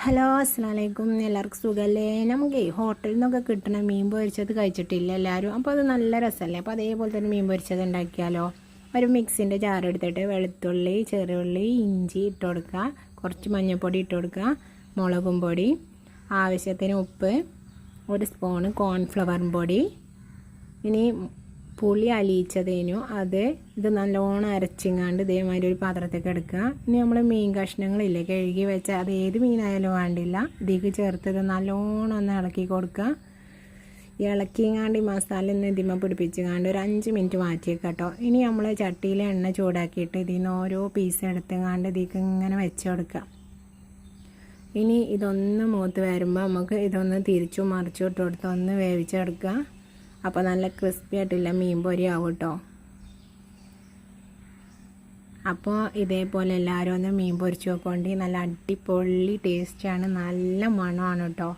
Hello അസ്സലാമലൈക്കും. എല്ലാവർക്കും സുഖമല്ലേ? നമുക്ക് ഹോട്ടലിൽ നിന്നൊക്കെ കിട്ടണ മീൻ പൊരിച്ചത് കഴിച്ചിട്ടില്ല എല്ലാവരും. അപ്പോൾ അത് നല്ല രസമല്ലേ? അപ്പോൾ അതേപോലെ തന്നെ മീൻ പൊരിച്ചത് ഉണ്ടാക്കിയാലോ? ഒരു മിക്സിൻ്റെ ജാർ എടുത്തിട്ട് വെളുത്തുള്ളി, ചെറുള്ളി, ഇഞ്ചി ഇട്ട് കൊടുക്കുക, കുറച്ച് മഞ്ഞൾപ്പൊടി ഇട്ട് കൊടുക്കുക, മുളകും പൊടി, ആവശ്യത്തിന് ഉപ്പ്, ഒരു സ്പൂണ് കോൺഫ്ലവർ പൊടി, ഇനി പുളി അലിയിച്ചതിനു ഇത് നല്ലോണം അരച്ചിങ്ങാണ്ട് ഇതേമാതിരി ഒരു പാത്രത്തേക്ക് എടുക്കുക. ഇനി നമ്മൾ മീൻ കഷ്ണങ്ങളില്ലേ കഴുകി വെച്ച അത് ഏത് മീനായാലും വേണ്ടില്ല, ഇതിലേക്ക് ചേർത്തത് നല്ലോണം ഒന്ന് ഇളക്കി കൊടുക്കുക. ഇളക്കിങ്ങാണ്ട് ഈ മസാല ഒന്ന് ഇതിമ പിടിപ്പിച്ചുകൊണ്ട് ഒരു 5 മിനിറ്റ് മാറ്റിയേക്കാം കേട്ടോ. ഇനി നമ്മൾ ചട്ടിയിൽ എണ്ണ ചൂടാക്കിയിട്ട് ഇതിൽ നിന്ന് ഓരോ പീസ് എടുത്തുകൊണ്ട് ഇതിലേക്ക് ഇങ്ങനെ വെച്ച് കൊടുക്കുക. ഇനി ഇതൊന്ന് മൂത്ത് വരുമ്പോൾ നമുക്ക് ഇതൊന്ന് തിരിച്ചും മറിച്ചും ഇട്ട് കൊടുത്ത് ഒന്ന് വേവിച്ചെടുക്കുക. അപ്പോൾ നല്ല ക്രിസ്പി ആയിട്ടില്ല മീൻ പൊരി ആവും കേട്ടോ. അപ്പോൾ ഇതേപോലെ എല്ലാവരും ഒന്ന് മീൻ പൊരിച്ച് നോക്കൊണ്ട് നല്ല അടിപൊളി ടേസ്റ്റാണ്, നല്ല മണമാണ് കേട്ടോ.